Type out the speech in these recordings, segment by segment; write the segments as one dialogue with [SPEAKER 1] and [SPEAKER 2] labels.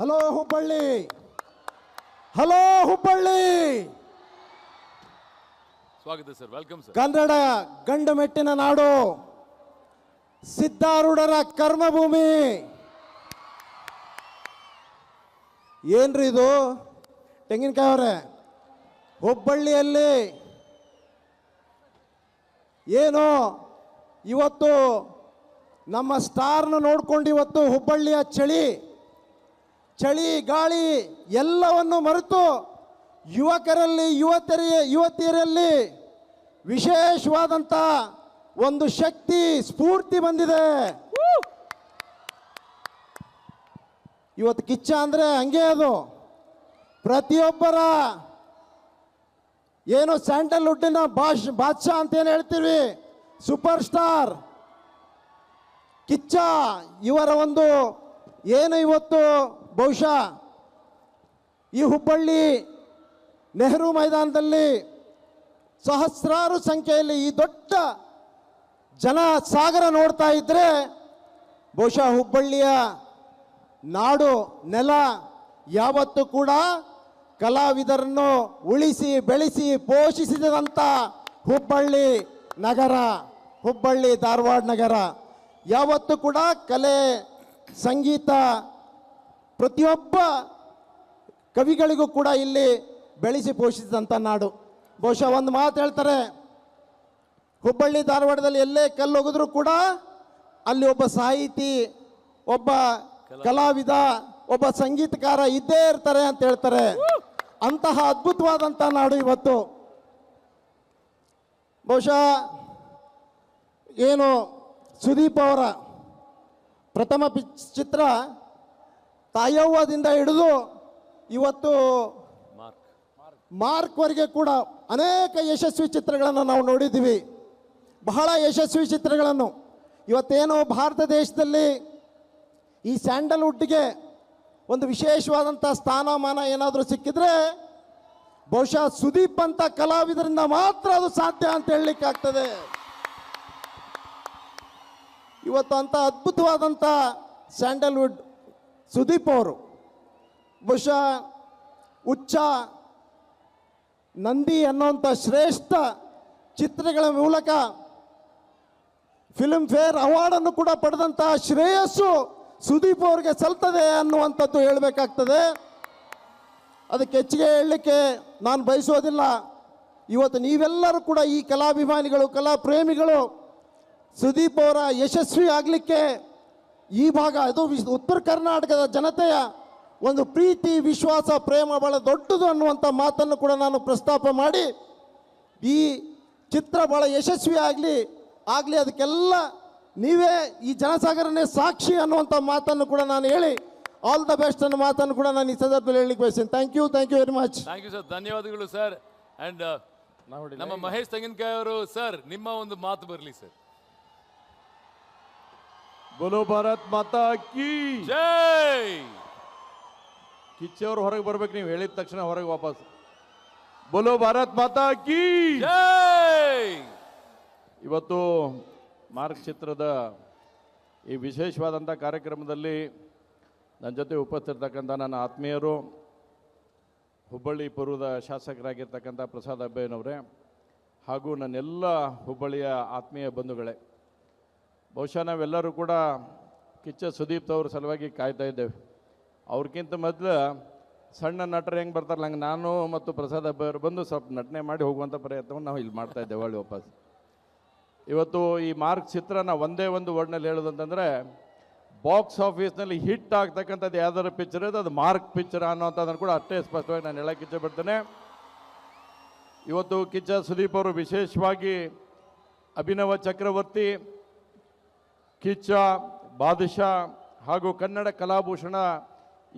[SPEAKER 1] Hello Hubballi, hello Hubballi.
[SPEAKER 2] ಸ್ವಾಗತ sir, welcome sir.
[SPEAKER 1] Kannada ಗಂಡು ಮೆಟ್ಟಿನ ನಾಡು, ಸಿದ್ಧಾರೂಢರ ಕರ್ಮಭೂಮಿ. ಏನ್ರಿ ಇದು ತೆಂಗಿನಕಾಯಿ ಅವರೇ? ಹುಬ್ಬಳ್ಳಿಯಲ್ಲಿ ಏನು ಇವತ್ತು ನಮ್ಮ ಸ್ಟಾರ್ನ ನೋಡ್ಕೊಂಡು ಇವತ್ತು ಹುಬ್ಬಳ್ಳಿಯ ಚಳಿ ಗಾಳಿ ಎಲ್ಲವನ್ನು ಮರೆತು ಯುವಕರಲ್ಲಿ ಯುವತಿಯರಲ್ಲಿ ವಿಶೇಷವಾದಂಥ ಒಂದು ಶಕ್ತಿ ಸ್ಫೂರ್ತಿ ಬಂದಿದೆ. ಇವತ್ತು ಕಿಚ್ಚ ಅಂದರೆ ಹಂಗೆ, ಅದು ಪ್ರತಿಯೊಬ್ಬರ ಏನು ಸ್ಯಾಂಡಲ್ವುಡ್ಡಿನ ಬಾದ್ಶಾ ಅಂತ ಏನು ಹೇಳ್ತೀವಿ, ಸೂಪರ್ ಸ್ಟಾರ್ ಕಿಚ್ಚ ಇವರ ಒಂದು ಏನು ಇವತ್ತು ಬಹುಶಃ ಈ ಹುಬ್ಬಳ್ಳಿ ನೆಹರು ಮೈದಾನದಲ್ಲಿ ಸಹಸ್ರಾರು ಸಂಖ್ಯೆಯಲ್ಲಿ ಈ ದೊಡ್ಡ ಜನ ಸಾಗರ ನೋಡ್ತಾ ಇದ್ರೆ ಬಹುಶಃ ಹುಬ್ಬಳ್ಳಿಯ ನಾಡು ನೆಲ ಯಾವತ್ತೂ ಕೂಡ ಕಲಾವಿದರನ್ನು ಉಳಿಸಿ ಬೆಳೆಸಿ ಪೋಷಿಸಿದಂಥ ಹುಬ್ಬಳ್ಳಿ ನಗರ, ಹುಬ್ಬಳ್ಳಿ ಧಾರವಾಡ ನಗರ ಯಾವತ್ತೂ ಕೂಡ ಕಲೆ ಸಂಗೀತ ಪ್ರತಿಯೊಬ್ಬ ಕವಿಗಳಿಗೂ ಕೂಡ ಇಲ್ಲಿ ಬೆಳೆಸಿ ಪೋಷಿಸಿದಂಥ ನಾಡು. ಬಹುಶಃ ಒಂದು ಮಾತು ಹೇಳ್ತಾರೆ, ಹುಬ್ಬಳ್ಳಿ ಧಾರವಾಡದಲ್ಲಿ ಎಲ್ಲೇ ಕಲ್ಲು ಹೋಗಿದ್ರು ಕೂಡ ಅಲ್ಲಿ ಒಬ್ಬ ಸಾಹಿತಿ, ಒಬ್ಬ ಕಲಾವಿದ, ಒಬ್ಬ ಸಂಗೀತಕಾರ ಇದ್ದೇ ಇರ್ತಾರೆ ಅಂತ ಹೇಳ್ತಾರೆ. ಅಂತಹ ಅದ್ಭುತವಾದಂಥ ನಾಡು ಇವತ್ತು. ಬಹುಶಃ ಏನು ಸುದೀಪ್ ಅವರ ಪ್ರಥಮ ಚಿತ್ರ ತಾಯವ್ವದಿಂದ ಹಿಡಿದು ಇವತ್ತು ಮಾರ್ಕ್ವರೆಗೆ ಕೂಡ ಅನೇಕ ಯಶಸ್ವಿ ಚಿತ್ರಗಳನ್ನು ನಾವು ನೋಡಿದ್ದೀವಿ, ಬಹಳ ಯಶಸ್ವಿ ಚಿತ್ರಗಳನ್ನು. ಇವತ್ತೇನು ಭಾರತ ದೇಶದಲ್ಲಿ ಈ ಸ್ಯಾಂಡಲ್ವುಡ್ಗೆ ಒಂದು ವಿಶೇಷವಾದಂಥ ಸ್ಥಾನಮಾನ ಏನಾದರೂ ಸಿಕ್ಕಿದ್ರೆ ಬಹುಶಃ ಸುದೀಪ್ ಅಂತ ಕಲಾವಿದರಿಂದ ಮಾತ್ರ ಅದು ಸಾಧ್ಯ ಅಂತ ಹೇಳಲಿಕ್ಕಾಗ್ತದೆ. ಇವತ್ತು ಅಂಥ ಅದ್ಭುತವಾದಂಥ ಸ್ಯಾಂಡಲ್ವುಡ್ ಸುದೀಪ್ ಅವರು ಬಹುಶಃ ಉಚ್ಚ ನಂದಿ ಅನ್ನುವಂಥ ಶ್ರೇಷ್ಠ ಚಿತ್ರಗಳ ಮೂಲಕ ಫಿಲ್ಮ್ ಫೇರ್ ಅವಾರ್ಡನ್ನು ಕೂಡ ಪಡೆದಂಥ ಶ್ರೇಯಸ್ಸು ಸುದೀಪ್ ಅವರಿಗೆ ಸಲ್ತದೆ ಅನ್ನುವಂಥದ್ದು ಹೇಳಬೇಕಾಗ್ತದೆ. ಅದಕ್ಕೆ ಹೆಚ್ಚಿಗೆ ಹೇಳಲಿಕ್ಕೆ ನಾನು ಬಯಸೋದಿಲ್ಲ. ಇವತ್ತು ನೀವೆಲ್ಲರೂ ಕೂಡ ಈ ಕಲಾಭಿಮಾನಿಗಳು, ಕಲಾ ಪ್ರೇಮಿಗಳು ಸುದೀಪ್ ಅವರ ಯಶಸ್ವಿ ಆಗಲಿಕ್ಕೆ ಈ ಭಾಗ, ಅದು ಉತ್ತರ ಕರ್ನಾಟಕದ ಜನತೆಯ ಒಂದು ಪ್ರೀತಿ, ವಿಶ್ವಾಸ, ಪ್ರೇಮ ಭಾಳ ದೊಡ್ಡದು ಅನ್ನುವಂಥ ಮಾತನ್ನು ಕೂಡ ನಾನು ಪ್ರಸ್ತಾಪ ಮಾಡಿ ಈ ಚಿತ್ರ ಭಾಳ ಯಶಸ್ವಿ ಆಗಲಿ ಅದಕ್ಕೆಲ್ಲ ನೀವೇ ಈ ಜನಸಾಗರನೇ ಸಾಕ್ಷಿ ಅನ್ನುವಂಥ ಮಾತನ್ನು ಕೂಡ ನಾನು ಹೇಳಿ ಆಲ್ ದ ಬೆಸ್ಟ್ ಅನ್ನೋ ಮಾತನ್ನು ಕೂಡ ನಾನು ಈ ಸಂದರ್ಭದಲ್ಲಿ ಹೇಳಲಿಕ್ಕೆ ಬಯಸ್ತೀನಿ. Thank you very much.
[SPEAKER 2] Thank you sir, ಧನ್ಯವಾದಗಳು ಸರ್. ಅಂಡ್ ನಮ್ಮ ಮಹೇಶ್ ತೆಂಗಿನಕಾಯಿ ಅವರು ಸರ್, ನಿಮ್ಮ ಒಂದು ಮಾತು ಬರಲಿ ಸರ್.
[SPEAKER 3] ಬೋಲೋ ಭಾರತ್ ಮಾತಾ ಕೀ
[SPEAKER 2] ಜೈ.
[SPEAKER 3] ಕಿಚ್ಚವ್ರು ಹೊರಗೆ ಬರ್ಬೇಕು, ನೀವು ಹೇಳಿದ ತಕ್ಷಣ ಹೊರಗೆ ವಾಪಸ್. ಬೋಲೋ ಭಾರತ್ ಮಾತಾ ಕೀ
[SPEAKER 2] ಜೈ.
[SPEAKER 3] ಇವತ್ತು ಮಾರ್ಕ್ ಚಿತ್ರದ ಈ ವಿಶೇಷವಾದಂಥ ಕಾರ್ಯಕ್ರಮದಲ್ಲಿ ನನ್ನ ಜೊತೆ ಉಪಸ್ಥಿತರ್ತಕ್ಕಂಥ ನನ್ನ ಆತ್ಮೀಯರು, ಹುಬ್ಬಳ್ಳಿ ಪೂರ್ವದ ಶಾಸಕರಾಗಿರ್ತಕ್ಕಂಥ ಪ್ರಸಾದ್ ಅಬ್ಬಯ್ಯನವರೇ, ಹಾಗೂ ನನ್ನೆಲ್ಲ ಹುಬ್ಬಳ್ಳಿಯ ಆತ್ಮೀಯ ಬಂಧುಗಳೇ, ಬಹುಶಃ ನಾವೆಲ್ಲರೂ ಕೂಡ ಕಿಚ್ಚ ಸುದೀಪ್ ಅವ್ರ ಸಲುವಾಗಿ ಕಾಯ್ತಾ ಇದ್ದೇವೆ. ಅವ್ರಿಗಿಂತ ಮೊದಲು ಸಣ್ಣ ನಟರು ಹೆಂಗೆ ಬರ್ತಾರಲ್ಲ ಹಂಗೆ ನಾನು ಮತ್ತು ಪ್ರಸಾದ್ ಅಬ್ಬಯ್ಯವರು ಬಂದು ಸ್ವಲ್ಪ ನಟನೆ ಮಾಡಿ ಹೋಗುವಂಥ ಪ್ರಯತ್ನವನ್ನು ನಾವು ಇಲ್ಲಿ ಮಾಡ್ತಾ ಇದ್ದೇವೆ ಒಳ್ಳೆ ವಾಪಸ್. ಇವತ್ತು ಈ ಮಾರ್ಕ್ ಚಿತ್ರನ ಒಂದೇ ಒಂದು ವರ್ಡ್ನಲ್ಲಿ ಹೇಳೋದಂತಂದರೆ ಬಾಕ್ಸ್ ಆಫೀಸ್ನಲ್ಲಿ ಹಿಟ್ ಆಗ್ತಕ್ಕಂಥದ್ದು ಯಾವ್ದಾದ್ರು ಪಿಕ್ಚರ್ ಇದೆ ಅದು ಮಾರ್ಕ್ ಪಿಕ್ಚರ್ ಅನ್ನೋಂಥದ್ದನ್ನು ಕೂಡ ಅಷ್ಟೇ ಸ್ಪಷ್ಟವಾಗಿ ನಾನು ಹೇಳೋಕ್ಕೆ ಇಚ್ಛೆಪಡ್ತೇನೆ. ಇವತ್ತು ಕಿಚ್ಚ ಸುದೀಪ್ ಅವರು ವಿಶೇಷವಾಗಿ ಅಭಿನವ ಚಕ್ರವರ್ತಿ, ಕಿಚ್ಚ, ಬಾದಶಾ ಹಾಗೂ ಕನ್ನಡ ಕಲಾಭೂಷಣ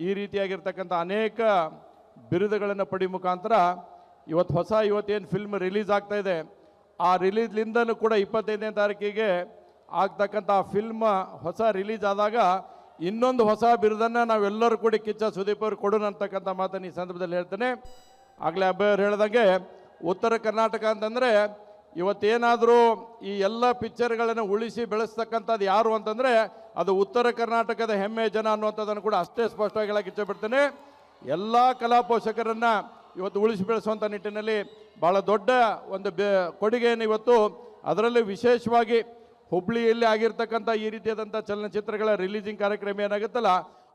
[SPEAKER 3] ಈ ರೀತಿಯಾಗಿರ್ತಕ್ಕಂಥ ಅನೇಕ ಬಿರುದುಗಳನ್ನು ಪಡಿ ಮುಖಾಂತರ ಇವತ್ತೇನು ಫಿಲ್ಮ್ ರಿಲೀಸ್ ಆಗ್ತಾ ಇದೆ ಆ ರಿಲೀಸ್ಲಿಂದಲೂ ಕೂಡ 25ನೇ ತಾರೀಕಿಗೆ ಆಗ್ತಕ್ಕಂಥ ಫಿಲ್ಮ್ ಹೊಸ ರಿಲೀಸ್ ಆದಾಗ ಇನ್ನೊಂದು ಹೊಸ ಬಿರುದನ್ನು ನಾವೆಲ್ಲರೂ ಕೂಡ ಕಿಚ್ಚ ಸುದೀಪ್ ಅವರು ಕೊಡೋಣ ಅಂತಕ್ಕಂಥ ಮಾತನ್ನು ಈ ಸಂದರ್ಭದಲ್ಲಿ ಹೇಳ್ತೇನೆ. ಆಗಲೇ ಅಬ್ಬಯ್ಯವ್ರು ಹೇಳ್ದಂಗೆ ಉತ್ತರ ಕರ್ನಾಟಕ ಅಂತಂದರೆ ಇವತ್ತೇನಾದರೂ ಈ ಎಲ್ಲ ಪಿಕ್ಚರ್ಗಳನ್ನು ಉಳಿಸಿ ಬೆಳೆಸ್ತಕ್ಕಂಥದ್ದು ಯಾರು ಅಂತಂದರೆ ಅದು ಉತ್ತರ ಕರ್ನಾಟಕದ ಹೆಮ್ಮೆ ಜನ ಅನ್ನುವಂಥದ್ದನ್ನು ಕೂಡ ಅಷ್ಟೇ ಸ್ಪಷ್ಟವಾಗಿ ಹೇಳಕ್ಕೆ ಇಚ್ಛೆಪಡ್ತೇನೆ. ಎಲ್ಲ ಕಲಾ ಪೋಷಕರನ್ನು ಇವತ್ತು ಉಳಿಸಿ ಬೆಳೆಸುವಂಥ ನಿಟ್ಟಿನಲ್ಲಿ ಭಾಳ ದೊಡ್ಡ ಒಂದು ಕೊಡುಗೆಯನ್ನು ಇವತ್ತು, ಅದರಲ್ಲಿ ವಿಶೇಷವಾಗಿ ಹುಬ್ಳಿಯಲ್ಲಿ ಆಗಿರ್ತಕ್ಕಂಥ ಈ ರೀತಿಯಾದಂಥ ಚಲನಚಿತ್ರಗಳ ರಿಲೀಸಿಂಗ್ ಕಾರ್ಯಕ್ರಮ ಏನಾಗುತ್ತಲ್ಲ,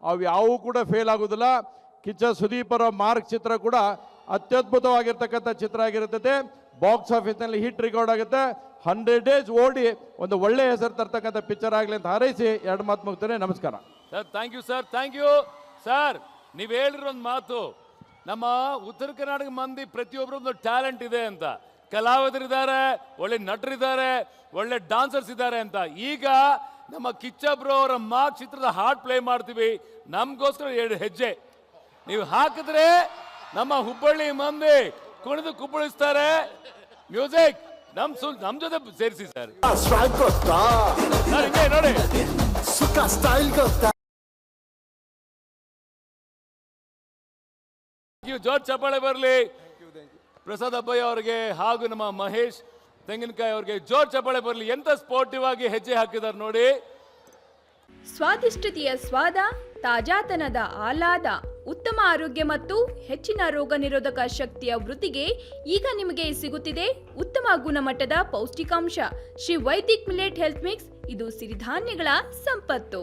[SPEAKER 3] ಅವು ಯಾವೂ ಕೂಡ ಫೇಲ್ ಆಗೋದಿಲ್ಲ. ಕಿಚ್ಚ ಸುದೀಪ್ ಅವರ ಮಾರ್ಕ್ ಚಿತ್ರ ಕೂಡ ಅತ್ಯದ್ಭುತವಾಗಿರ್ತಕ್ಕಂಥ ಚಿತ್ರ ಆಗಿರುತ್ತದೆ. ಬಾಕ್ಸ್ ಆಫೀಸ್ನಲ್ಲಿ ಹಿಟ್ ರೆಕಾರ್ಡ್ ಆಗುತ್ತೆ. 100 days ಓಡಿ ಒಂದು ಒಳ್ಳೆಯ ಹೆಸರು ತರ್ತಕ್ಕಂಥ ಪಿಕ್ಚರ್ ಆಗಲಿ ಅಂತ ಹಾರೈಸಿ 2 ಮಾತು ಮುಗ್ತೇನೆ. ನಮಸ್ಕಾರ
[SPEAKER 2] sir. Thank you sir, thank you sir. ನೀವು ಹೇಳಿರೋ ಒಂದು ಮಾತು, ನಮ್ಮ ಉತ್ತರ ಕರ್ನಾಟಕ ಮಂದಿ ಪ್ರತಿಯೊಬ್ಬರು ಒಂದು ಟ್ಯಾಲೆಂಟ್ ಇದೆ ಅಂತ, ಕಲಾವಿದರಿದ್ದಾರೆ, ಒಳ್ಳೆ ನಟರಿದ್ದಾರೆ, ಒಳ್ಳೆ ಡಾನ್ಸರ್ಸ್ ಇದ್ದಾರೆ ಅಂತ. ಈಗ ನಮ್ಮ ಕಿಚ್ಚ ಬ್ರೋ ಅವರ ಮಾರ್ಕ್ ಚಿತ್ರದ ಹಾಡ್ ಪ್ಲೇ ಮಾಡ್ತೀವಿ, ನಮಗೋಸ್ಕರ 2 ಹೆಜ್ಜೆ ನೀವು ಹಾಕಿದ್ರೆ ನಮ್ಮ ಹುಬ್ಬಳ್ಳಿ ಮಂದಿ ಕುಣಿದು ಕುಪ್ಪಳಿಸ್ತಾರೆ. ಮ್ಯೂಸಿಕ್ ನಮ್ ಜೊತೆ ಸೇರಿಸಿ ಸರ್. ಹಿಂಗೆ ನೋಡಿ, ಜೋರ್ ಚಪ್ಪಾಳೆ ಬರಲಿ ಪ್ರಸಾದ್ ಅಬ್ಬಯ್ಯ ಅವರಿಗೆ ಹಾಗೂ ನಮ್ಮ ಮಹೇಶ್ ತೆಂಗಿನಕಾಯಿ ಅವರಿಗೆ ಜೋರ್ ಚಪ್ಪಾಳೆ ಬರಲಿ. ಎಂತ ಸ್ಪೋರ್ಟಿವ್ ಆಗಿ ಹೆಜ್ಜೆ ಹಾಕಿದ್ದಾರೆ ನೋಡಿ.
[SPEAKER 4] ಸ್ವಾದಿಷ್ಟತೆಯ ಸ್ವಾದ, ತಾಜಾತನದ ಆಹ್ಲಾದ, ಉತ್ತಮ ಆರೋಗ್ಯ ಮತ್ತು ಹೆಚ್ಚಿನ ರೋಗ ನಿರೋಧಕ ಶಕ್ತಿಯ ವೃದ್ಧಿಗೆ ಈಗ ನಿಮಗೆ ಸಿಗುತ್ತಿದೆ ಉತ್ತಮ ಗುಣಮಟ್ಟದ ಪೌಷ್ಟಿಕಾಂಶ. Shri Vaidik millet health mix, ಇದು ಸಿರಿಧಾನ್ಯಗಳ ಸಂಪತ್ತು.